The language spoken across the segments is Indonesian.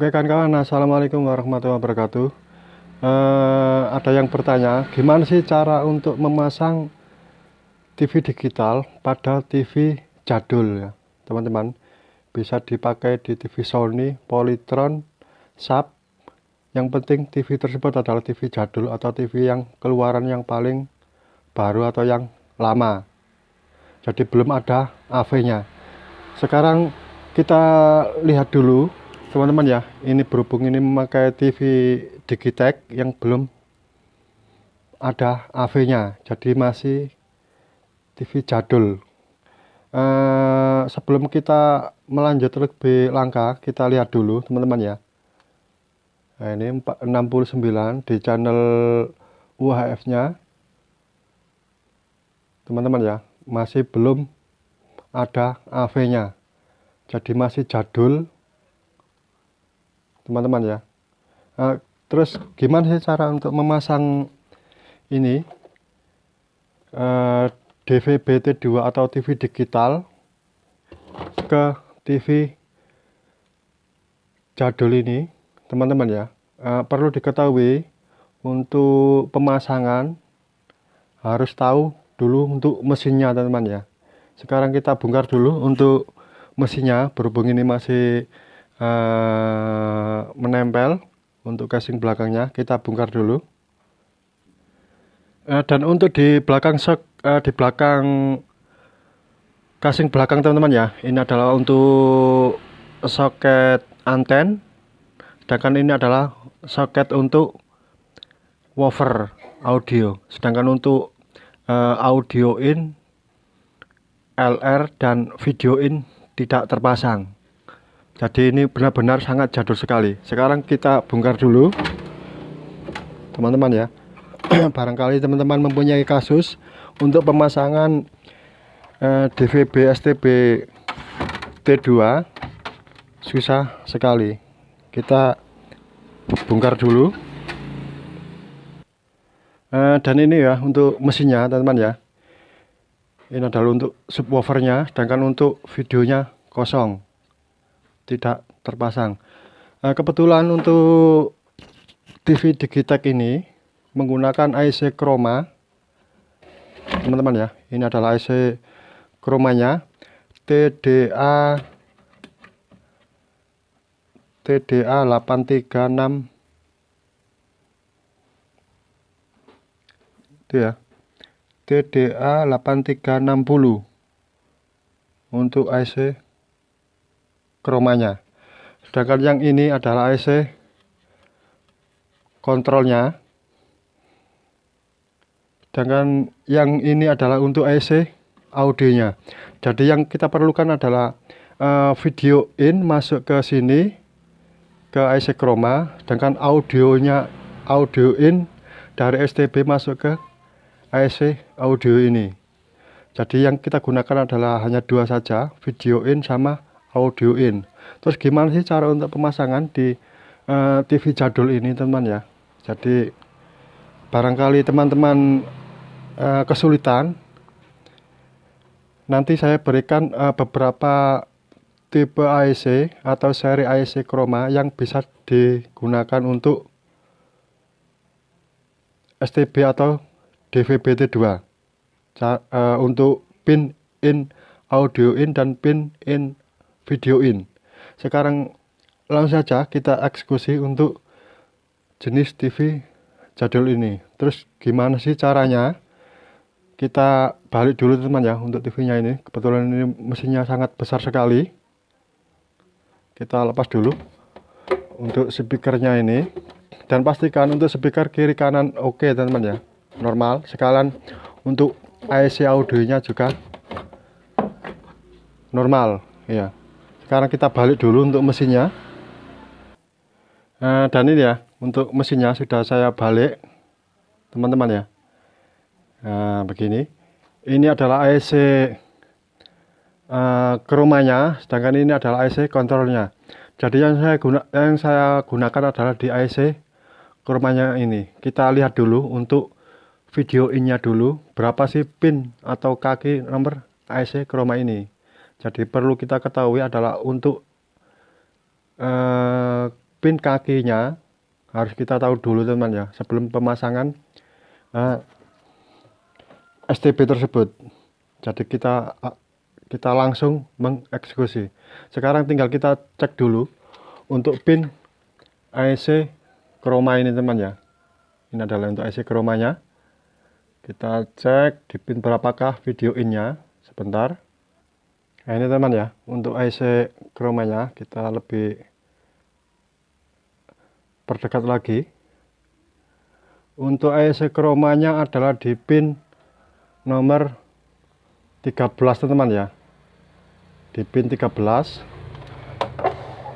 Oke kawan-kawan, assalamualaikum warahmatullahi wabarakatuh. Ada yang bertanya, gimana sih cara untuk memasang TV digital pada TV jadul ya, teman-teman? Bisa dipakai di TV Sony, Polytron, Sharp. Yang penting TV tersebut adalah TV jadul atau TV yang keluaran yang paling baru atau yang lama. Jadi belum ada AV-nya. Sekarang kita lihat dulu teman-teman ya, ini berhubung ini memakai TV Digitech yang belum ada AV-nya, jadi masih TV jadul. Sebelum kita melanjut lebih langkah, kita lihat dulu teman-teman ya. Nah, ini 69 di channel UHF-nya teman-teman ya, masih belum ada AV-nya, jadi masih jadul teman-teman ya. Terus gimana sih cara untuk memasang ini DVB-T2 atau TV digital ke TV jadul ini teman-teman ya? Perlu diketahui untuk pemasangan harus tahu dulu untuk mesinnya teman-teman ya. Sekarang kita bongkar dulu untuk mesinnya, berhubung ini masih menempel. Untuk casing belakangnya kita bongkar dulu. Dan untuk di belakang casing belakang teman-teman ya, ini adalah untuk soket anten, sedangkan ini adalah soket untuk woofer audio, sedangkan untuk audio in, LR dan video in tidak terpasang. Jadi ini benar-benar sangat jadul sekali. Sekarang kita bongkar dulu teman-teman ya. Barangkali teman-teman mempunyai kasus untuk pemasangan DVB STB T2 susah sekali. Kita bongkar dulu. Dan ini ya untuk mesinnya teman-teman ya. Ini adalah untuk subwoofernya, sedangkan untuk videonya kosong, tidak terpasang. Kebetulan untuk TV Digitech ini menggunakan IC Chroma teman-teman ya. Ini adalah IC Chromanya TDA 836 itu ya, TDA 8360 untuk IC Chromanya. Sedangkan yang ini adalah IC kontrolnya, sedangkan yang ini adalah untuk IC audionya. Jadi yang kita perlukan adalah video in masuk ke sini ke IC Chroma, sedangkan audio in dari STB masuk ke IC audio ini. Jadi yang kita gunakan adalah hanya dua saja, video in sama audio in. Terus gimana sih cara untuk pemasangan di TV jadul ini teman ya? Jadi barangkali teman-teman kesulitan, nanti saya berikan beberapa tipe IC atau seri IC Chroma yang bisa digunakan untuk STB atau DVB-T2 untuk pin in audio in dan pin in video in. Sekarang langsung saja kita eksekusi untuk jenis TV jadul ini. Terus gimana sih caranya? Kita balik dulu teman ya untuk TV-nya ini. Kebetulan ini mesinnya sangat besar sekali. Kita lepas dulu untuk speakernya ini, dan pastikan untuk speaker kiri kanan oke teman-teman ya, normal. Sekalian untuk IC audionya juga normal ya. Sekarang kita balik dulu untuk mesinnya. Dan ini ya, untuk mesinnya sudah saya balik teman-teman ya. Nah, begini. Ini adalah IC Chromanya, sedangkan ini adalah IC kontrolnya. Jadi yang saya gunakan adalah di IC Chromanya ini. Kita lihat dulu untuk video in-nya dulu, berapa sih pin atau kaki nomor IC Chroma ini. Jadi perlu kita ketahui adalah untuk pin kakinya harus kita tahu dulu teman ya, sebelum pemasangan STB tersebut. Jadi kita langsung mengeksekusi. Sekarang tinggal kita cek dulu untuk pin IC chroma ini teman ya. Ini adalah untuk IC chromanya. Kita cek di pin berapakah video in-nya. Sebentar. Nah ini teman ya, untuk IC chromanya kita lebih perdekat lagi. Untuk IC chromanya adalah di pin nomor 13 teman ya. Di pin 13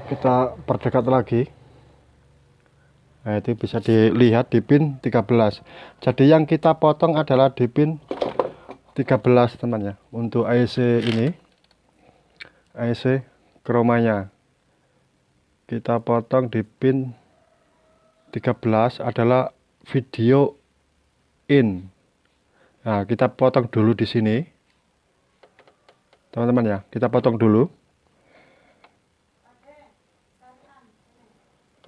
kita perdekat lagi. Nah itu bisa dilihat di pin 13. Jadi yang kita potong adalah di pin 13 teman ya. Untuk IC ini, IC chromanya kita potong di pin 13 adalah video in. Nah, kita potong dulu di sini. Teman-teman ya, kita potong dulu.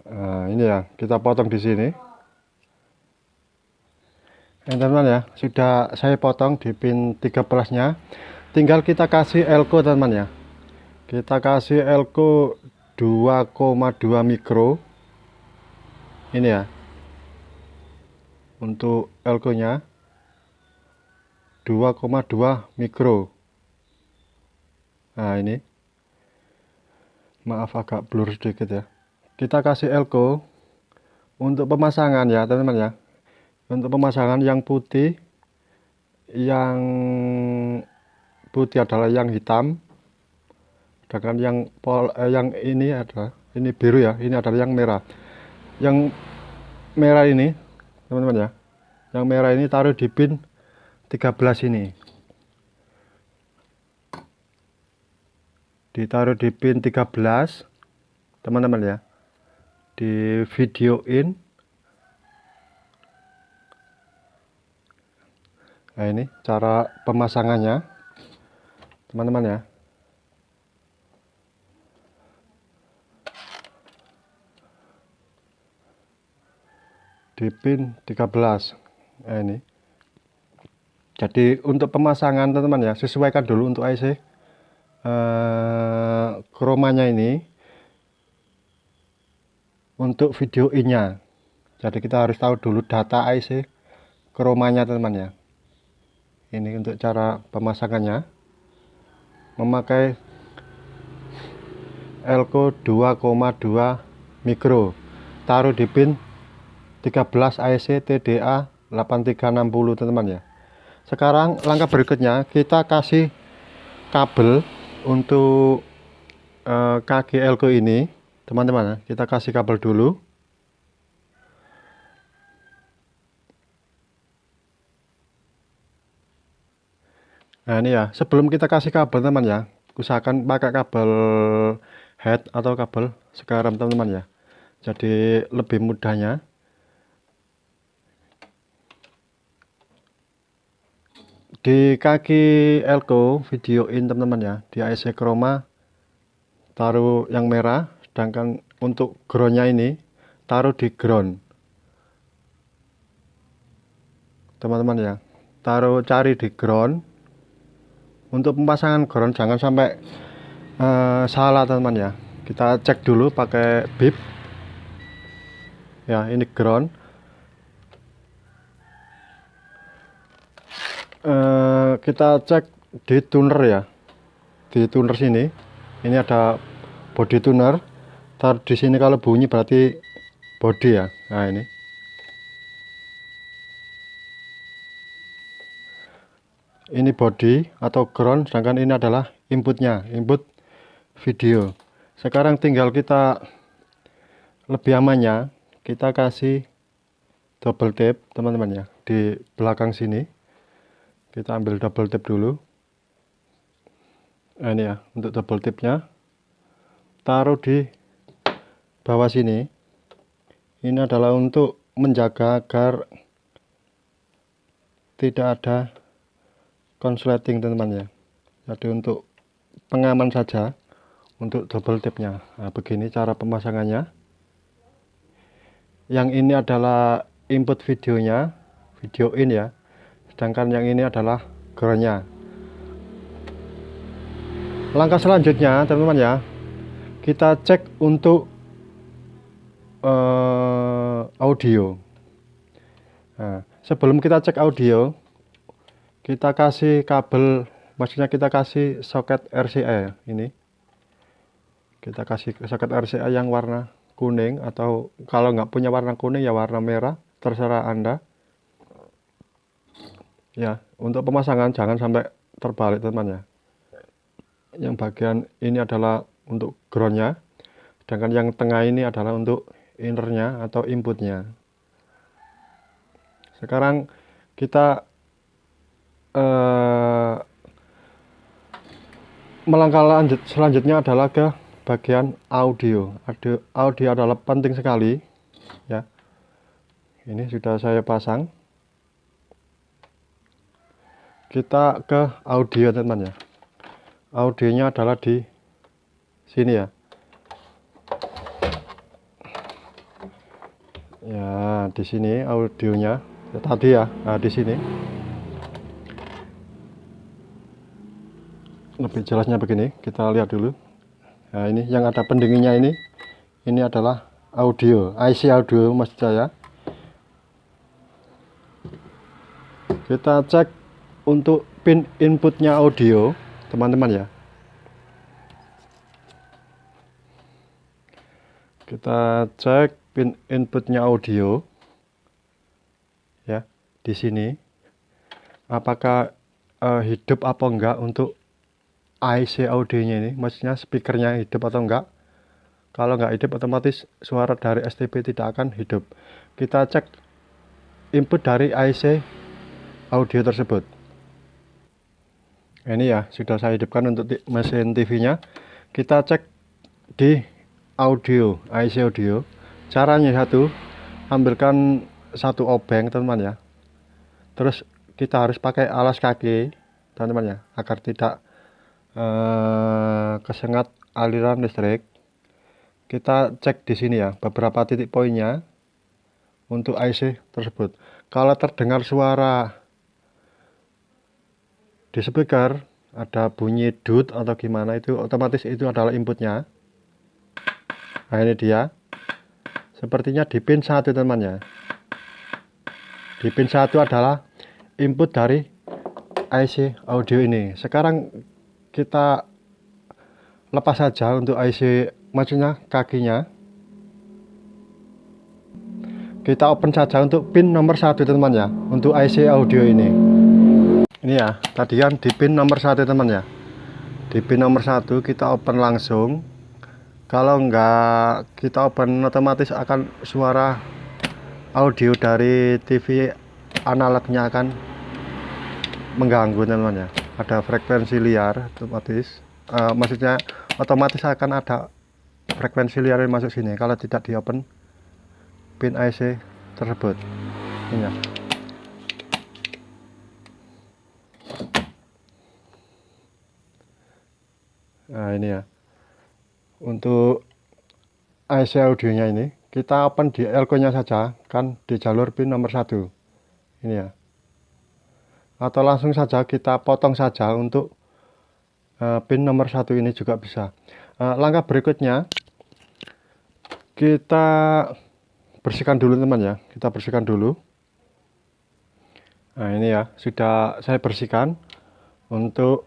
Nah, ini ya, kita potong di sini. Teman-teman ya, sudah saya potong di pin 13-nya. Tinggal kita kasih elko teman ya. Kita kasih elko 2,2 mikro. Ini ya. Untuk elko-nya 2,2 mikro. Nah ini, maaf agak blur sedikit ya. Kita kasih elko untuk pemasangan ya teman-teman ya. Untuk pemasangan yang putih adalah yang hitam, sedangkan yang ini adalah ini biru ya. Ini adalah yang merah. Yang merah ini teman-teman ya, yang merah ini taruh di pin 13 ini, ditaruh di pin 13 teman-teman ya, di video in. Nah ini cara pemasangannya teman-teman ya. Di pin 13. Nah ini. Jadi untuk pemasangan teman-teman ya, sesuaikan dulu untuk IC chromanya ini untuk video in-nya. Jadi kita harus tahu dulu data IC chromanya teman-teman ya. Ini untuk cara pemasangannya, memakai elko 2,2 mikro, taruh di pin 13 IC TDA 8360 teman-teman ya. Sekarang langkah berikutnya kita kasih kabel untuk kaki elko ini teman-teman. Kita kasih kabel dulu. Nah ini ya, sebelum kita kasih kabel teman ya, usahakan pakai kabel head atau kabel sekarang teman-teman ya. Jadi lebih mudahnya. Di kaki elko video in teman-teman ya, di IC chroma taruh yang merah, sedangkan untuk groundnya ini taruh di ground teman-teman ya. Cari di ground. Untuk pemasangan ground jangan sampai salah teman-teman ya. Kita cek dulu pakai bib ya. Ini ground. Kita cek di tuner ya, di tuner sini. Ini ada body tuner. Taruh di sini, kalau bunyi berarti body ya. Nah ini body atau ground, sedangkan ini adalah inputnya, input video. Sekarang tinggal kita lebih amannya, kita kasih double tap teman-teman ya, di belakang sini. Kita ambil double tap dulu. Nah ini ya, untuk double tapnya taruh di bawah sini. Ini adalah untuk menjaga agar tidak ada konsleting teman-teman ya. Jadi untuk pengaman saja untuk double tapnya. Nah begini cara pemasangannya. Yang ini adalah input videonya, video in ya. Sedangkan yang ini adalah groundnya. Langkah selanjutnya teman-teman ya, kita cek untuk audio. Nah, sebelum kita cek audio, kita kasih kabel, maksudnya kita kasih soket RCA ini. Kita kasih soket RCA yang warna kuning, atau kalau nggak punya warna kuning ya warna merah, terserah Anda. Ya, untuk pemasangan jangan sampai terbalik teman ya. Yang bagian ini adalah untuk groundnya, sedangkan yang tengah ini adalah untuk innernya atau inputnya. Sekarang kita melangkah selanjutnya adalah ke bagian audio. Audio adalah penting sekali ya. Ini sudah saya pasang. Kita ke audio teman ya. Audionya adalah di sini ya. Ya, di sini audionya. Tadi ya, nah, di sini. Lebih jelasnya begini, kita lihat dulu. Nah, ini yang ada pendinginnya ini adalah audio, IC audio maksud saya. Kita cek untuk pin inputnya audio, teman-teman ya. Kita cek pin inputnya audio, ya, di sini. Apakah hidup apa enggak untuk IC audionya ini, maksudnya speakernya hidup atau enggak. Kalau enggak hidup, otomatis suara dari STB tidak akan hidup. Kita cek input dari IC audio tersebut. Ini ya, sudah saya hidupkan untuk mesin TV-nya. Kita cek di audio, IC audio. Caranya satu, ambilkan satu obeng teman-teman ya. Terus kita harus pakai alas kaki teman-teman ya, agar tidak kesengat aliran listrik. Kita cek di sini ya, beberapa titik poinnya untuk IC tersebut. Kalau terdengar suara di speaker ada bunyi dut atau gimana, itu otomatis itu adalah inputnya. Nah, ini dia. Sepertinya di pin 1 teman ya. Di pin 1 adalah input dari IC audio ini. Sekarang kita lepas saja untuk IC, maksudnya kakinya. Kita open saja untuk pin nomor 1 teman ya, untuk IC audio ini. Ini ya, tadi kan di pin nomor 1 teman ya. Di pin nomor 1 kita open langsung. Kalau enggak kita open, otomatis akan suara audio dari TV analognya akan mengganggu teman ya. Ada frekuensi liar otomatis, maksudnya otomatis akan ada frekuensi liar yang masuk sini kalau tidak di open pin IC tersebut. Ini ya. Nah, ini ya, untuk IC audionya ini kita open di elko nya saja, kan di jalur pin nomor 1 ini ya, atau langsung saja kita potong saja untuk pin nomor 1 ini juga bisa. Langkah berikutnya kita bersihkan dulu teman ya, kita bersihkan dulu. Nah, ini ya, sudah saya bersihkan untuk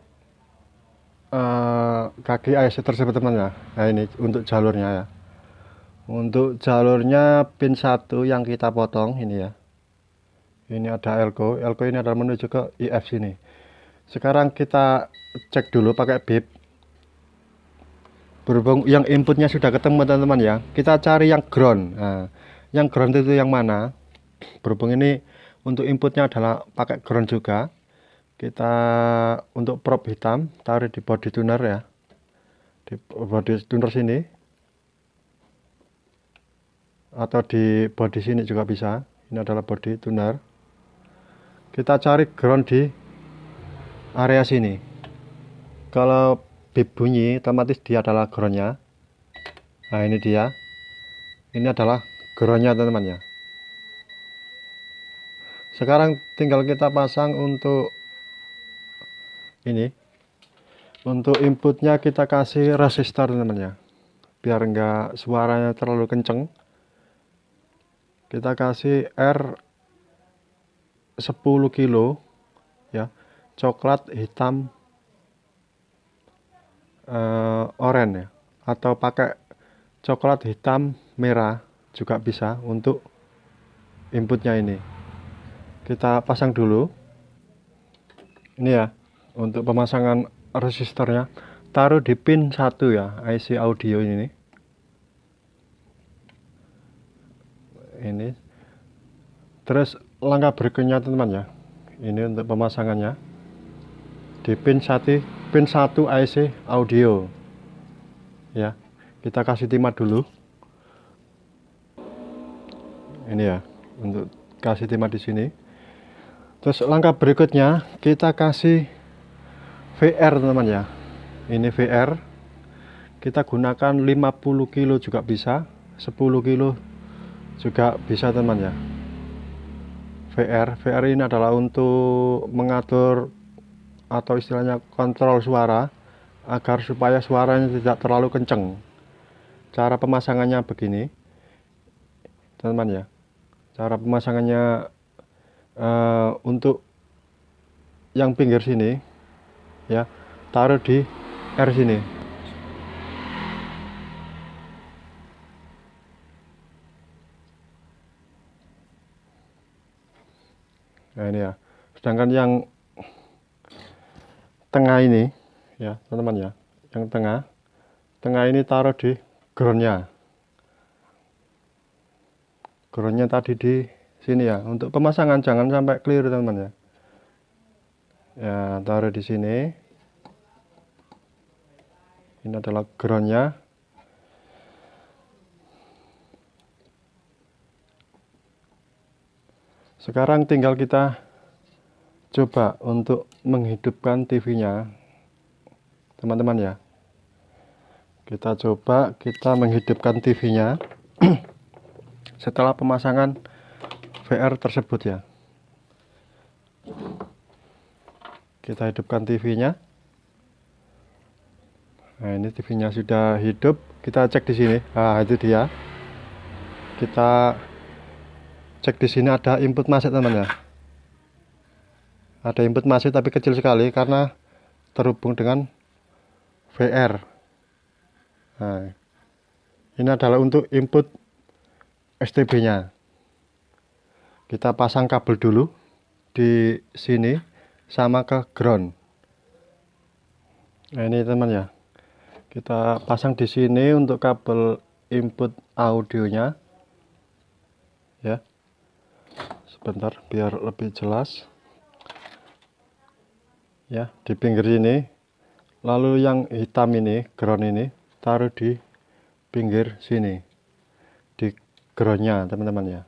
kaki IC tersebut teman ya. Nah, ini untuk jalurnya ya. Untuk jalurnya pin 1 yang kita potong ini ya. Ini ada elko ini adalah menuju ke IF sini. Sekarang kita cek dulu pakai bip. Berhubung yang inputnya sudah ketemu teman-teman ya, kita cari yang ground. Nah, yang ground itu yang mana? Berhubung ini untuk inputnya adalah pakai ground juga, kita untuk probe hitam taruh di body tuner ya, di body tuner sini, atau di body sini juga bisa. Ini adalah body tuner. Kita cari ground di area sini. Kalau bip bunyi, otomatis dia adalah groundnya. Nah, ini dia. Ini adalah groundnya teman-teman ya. Sekarang tinggal kita pasang untuk ini, untuk inputnya kita kasih resistor teman-teman ya, biar enggak suaranya terlalu kenceng. Kita kasih R 10 kilo ya, coklat hitam oranye ya, atau pakai coklat hitam merah juga bisa untuk inputnya ini. Kita pasang dulu ini ya, untuk pemasangan resistornya taruh di pin 1 ya, IC audio ini terus langkah berikutnya teman-teman ya, ini untuk pemasangannya di pin 1 IC audio ya. Kita kasih timah dulu ini ya, untuk kasih timah di sini. Terus langkah berikutnya kita kasih VR teman-teman ya, ini VR kita gunakan 50 kilo juga bisa, 10 kilo juga bisa teman ya. VR ini adalah untuk mengatur atau istilahnya kontrol suara agar supaya suaranya tidak terlalu kenceng. Cara pemasangannya begini teman-teman ya, cara pemasangannya untuk yang pinggir sini ya, taruh di R sini. Nah ini ya, sedangkan yang tengah ini ya teman-teman ya, yang tengah ini taruh di groundnya tadi di sini ya. Untuk pemasangan jangan sampai keliru teman-teman ya. Ya, taruh di sini. Ini adalah groundnya. Sekarang tinggal kita coba untuk menghidupkan TV-nya teman-teman ya. Kita coba kita menghidupkan TV-nya setelah pemasangan VR tersebut ya. Kita hidupkan TV-nya. Nah, ini TV-nya sudah hidup. Kita cek di sini. Nah, itu dia. Kita cek di sini ada input masuk teman ya. Ada input masuk tapi kecil sekali karena terhubung dengan VR. Nah, ini adalah untuk input STB-nya. Kita pasang kabel dulu di sini sama ke ground. Nah, ini teman ya. Kita pasang di sini untuk kabel input audionya. Ya. Sebentar biar lebih jelas. Ya, di pinggir sini. Lalu yang hitam ini, ground ini taruh di pinggir sini. Di groundnya teman-teman ya.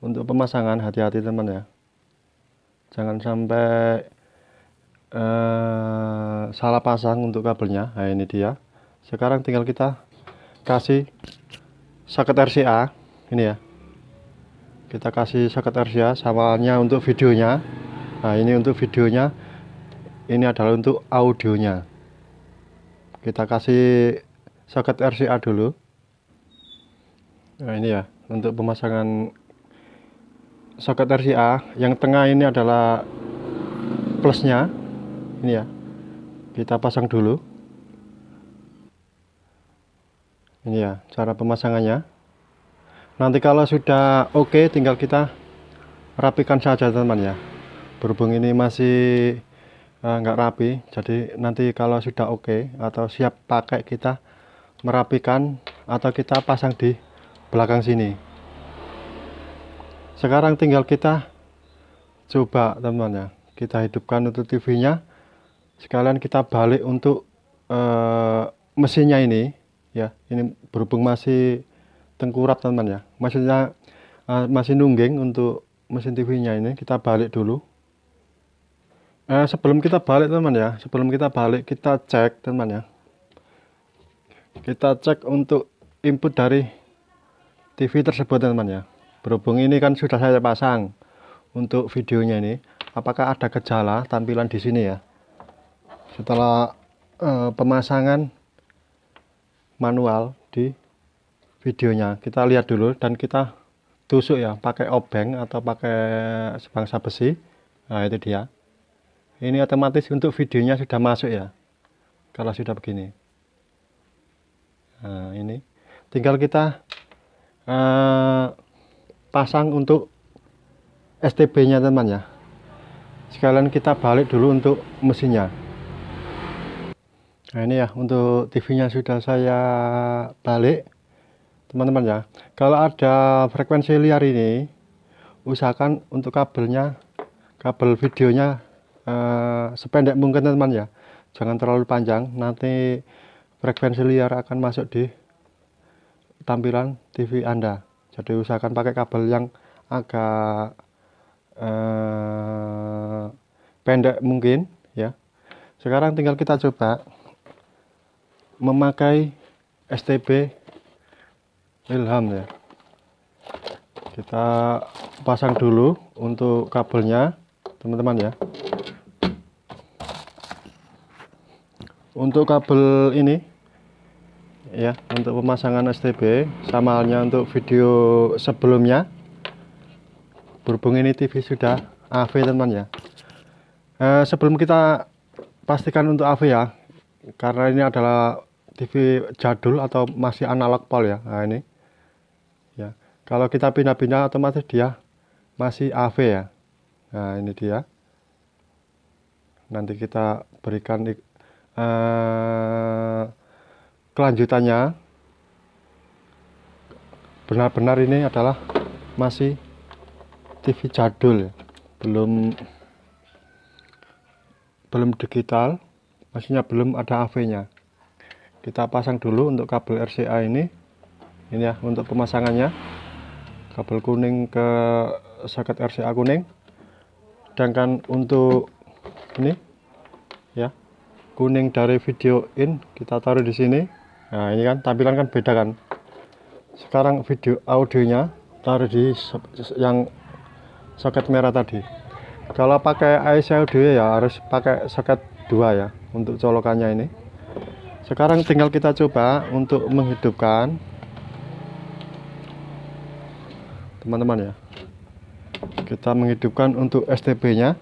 Untuk pemasangan hati-hati teman ya, jangan sampai salah pasang untuk kabelnya. Nah ini dia. Sekarang tinggal kita kasih soket RCA ini ya, kita kasih soket RCA samanya untuk videonya. Nah ini untuk videonya, ini adalah untuk audionya. Kita kasih soket RCA dulu. Nah ini ya, untuk pemasangan soket RCA. Yang tengah ini adalah plusnya ini ya, kita pasang dulu. Ini ya cara pemasangannya. Nanti kalau sudah oke, tinggal kita rapikan saja teman ya. Berhubung ini masih nggak rapi, jadi nanti kalau sudah oke atau siap pakai, kita merapikan atau kita pasang di belakang sini. Sekarang tinggal kita coba teman ya, kita hidupkan untuk TV-nya. Sekalian kita balik untuk mesinnya ini ya. Ini berhubung masih tengkurap teman ya, maksudnya masih nungging untuk mesin TV-nya ini. Kita balik dulu. Sebelum kita balik teman ya, sebelum kita balik kita cek teman ya, kita cek untuk input dari TV tersebut teman-teman ya. Berhubung ini kan sudah saya pasang untuk videonya ini, apakah ada gejala tampilan di sini ya? Setelah pemasangan manual di videonya, kita lihat dulu dan kita tusuk ya, pakai obeng atau pakai sebangsa besi. Nah itu dia. Ini otomatis untuk videonya sudah masuk ya, kalau sudah begini. Nah ini tinggal kita pasang untuk STB nya teman ya. Sekalian kita balik dulu untuk mesinnya. Nah ini ya, untuk TV nya sudah saya balik teman-teman ya. Kalau ada frekuensi liar ini, usahakan untuk kabelnya, kabel videonya sependek mungkin teman ya, jangan terlalu panjang, nanti frekuensi liar akan masuk di tampilan TV Anda. Jadi usahakan pakai kabel yang agak pendek mungkin ya. Sekarang tinggal kita coba memakai STB Ilham ya. Kita pasang dulu untuk kabelnya teman-teman ya. Untuk kabel ini ya, untuk pemasangan STB sama halnya untuk video sebelumnya. Berhubung ini TV sudah AV teman ya. Sebelum kita pastikan untuk AV ya, karena ini adalah TV jadul atau masih analog pol ya. Nah ini ya, kalau kita pindah-pindah otomatis dia masih AV ya. Nah ini dia. Nanti kita berikan kelanjutannya. Benar-benar ini adalah masih TV jadul ya, belum digital, maksudnya belum ada AV-nya. Kita pasang dulu untuk kabel RCA ini ya, untuk pemasangannya. Kabel kuning ke soket RCA kuning. Sedangkan untuk ini ya, kuning dari video in kita taruh di sini. Nah, ini kan tampilan kan beda kan. Sekarang video audionya taruh di yang soket merah tadi. Kalau pakai IC audio ya harus pakai soket 2 ya untuk colokannya ini. Sekarang tinggal kita coba untuk menghidupkan teman-teman ya. Kita menghidupkan untuk STB nya.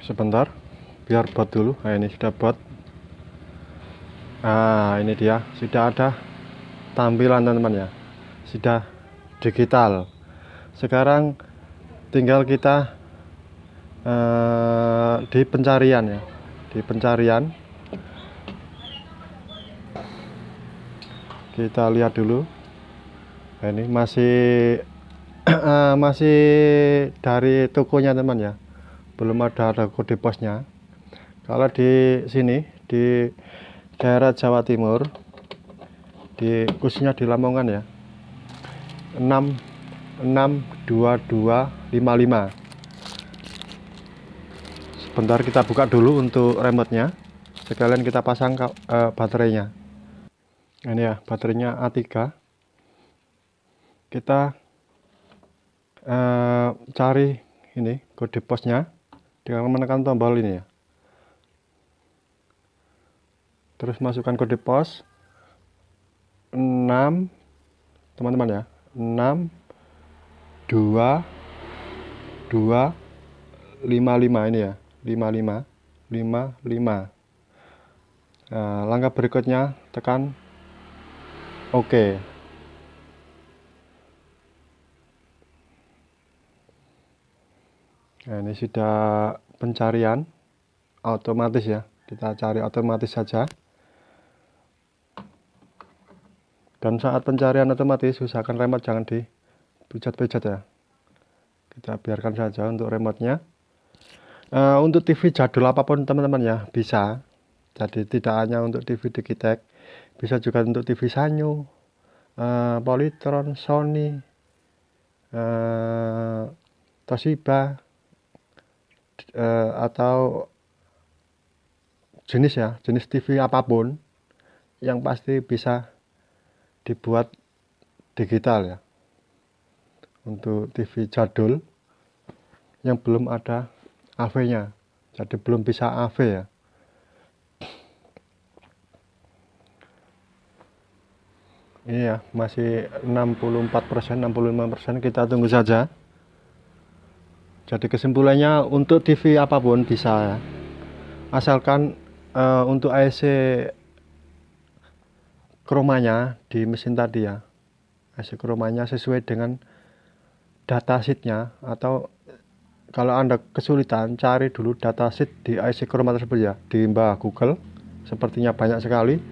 Sebentar biar bot dulu. Nah ini sudah bot. Nah ini dia, sudah ada tampilan teman-teman ya, sudah digital. Sekarang tinggal kita di pencarian ya, di pencarian kita lihat dulu. Nah, ini masih masih dari tokonya teman ya, belum ada kode posnya. Kalau di sini di daerah Jawa Timur, khususnya di Lamongan ya, 662255. Sebentar kita buka dulu untuk remote-nya, sekalian kita pasang baterainya. Ini ya, baterainya A3. Kita cari ini kode posnya dengan menekan tombol ini ya. Terus masukkan kode pos 6 teman-teman ya, 62255 ini ya, 5555. Nah, langkah berikutnya tekan OK. Nah, ini sudah pencarian otomatis ya, kita cari otomatis saja. Dan saat pencarian otomatis usahakan remote jangan dipijat-pijat ya, kita biarkan saja untuk remote-nya. Untuk TV jadul apapun teman-teman ya bisa, jadi tidak hanya untuk TV Digitek, bisa juga untuk TV Sanyo, Polytron, Sony, Toshiba, atau jenis ya, jenis TV apapun yang pasti bisa dibuat digital ya. Untuk TV jadul yang belum ada AV-nya, jadi belum bisa AV ya. Ini ya, masih 64%, 65%, kita tunggu saja. Jadi kesimpulannya untuk TV apapun bisa ya. Asalkan untuk AEC chromanya di mesin tadi ya. AEC chromanya sesuai dengan datasheetnya, atau kalau Anda kesulitan cari dulu datasheet di AEC chroma tersebut ya. Di mbah Google, sepertinya banyak sekali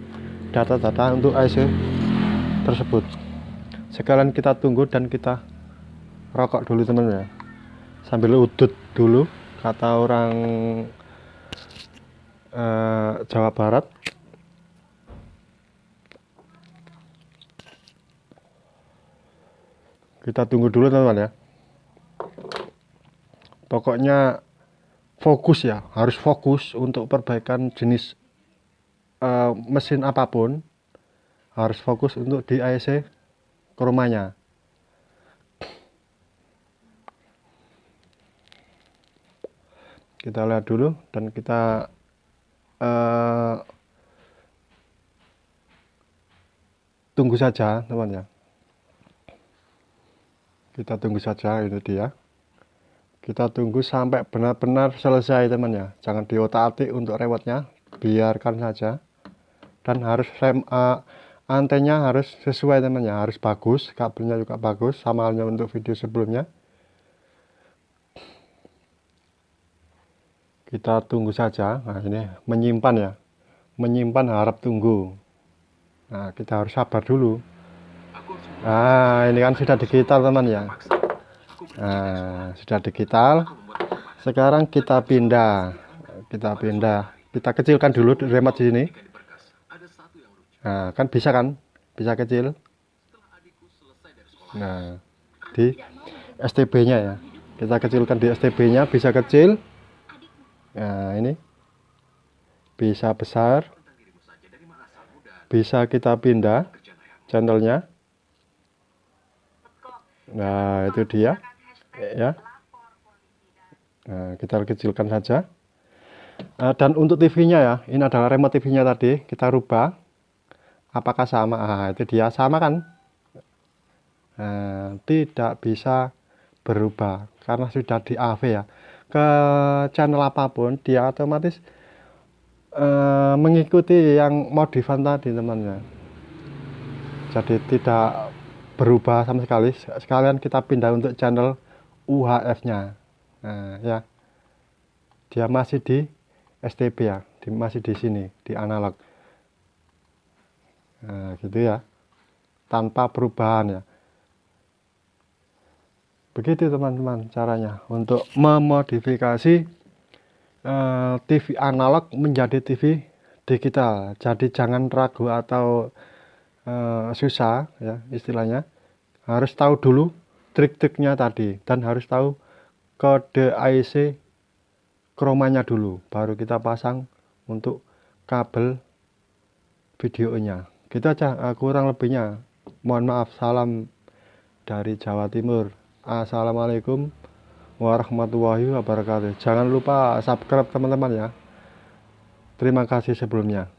data-data untuk AEC tersebut. Sekalian kita tunggu dan kita rokok dulu teman-teman ya, sambil udut dulu kata orang Jawa Barat. Kita tunggu dulu teman-teman ya. Pokoknya fokus ya, harus fokus untuk perbaikan jenis mesin apapun, harus fokus untuk di AEC chromanya. Kita lihat dulu dan kita tunggu saja teman ya. Kita tunggu saja, itu dia. Kita tunggu sampai benar-benar selesai teman ya. Jangan diotak-atik untuk remote-nya, biarkan saja. Dan harus antennya harus sesuai teman ya, harus bagus, kabelnya juga bagus, sama halnya untuk video sebelumnya. Kita tunggu saja. Nah, ini menyimpan ya, menyimpan harap tunggu. Nah, kita harus sabar dulu. Nah, ini kan sudah digital teman ya. Nah, sudah digital. Sekarang kita pindah, kita kecilkan dulu remote di sini. Nah, kan bisa kecil. Nah, di STB-nya ya, kita kecilkan di STB-nya, bisa kecil. Nah, ini bisa besar, bisa kita pindah channelnya. Nah, itu dia ya. Nah, kita kecilkan saja. Dan untuk TV-nya ya, ini adalah remote TV-nya tadi, kita rubah. Apakah sama? Nah, itu dia, sama kan? Nah, tidak bisa berubah karena sudah di AV ya. Ke channel apapun dia otomatis mengikuti yang modifan tadi teman-teman. Jadi tidak berubah sama sekali. Sekalian kita pindah untuk channel UHF-nya. Nah, ya. Dia masih di STB ya, masih di sini, di analog. Nah, gitu ya. Tanpa perubahan ya. Begitu teman-teman caranya untuk memodifikasi TV analog menjadi TV digital. Jadi jangan ragu atau susah ya istilahnya. Harus tahu dulu trik-triknya tadi dan harus tahu kode AEC chromanya dulu, baru kita pasang untuk kabel videonya. Gitu aja, kurang lebihnya. Mohon maaf, salam dari Jawa Timur. Assalamualaikum warahmatullahi wabarakatuh. Jangan lupa subscribe teman-teman ya. Terima kasih sebelumnya.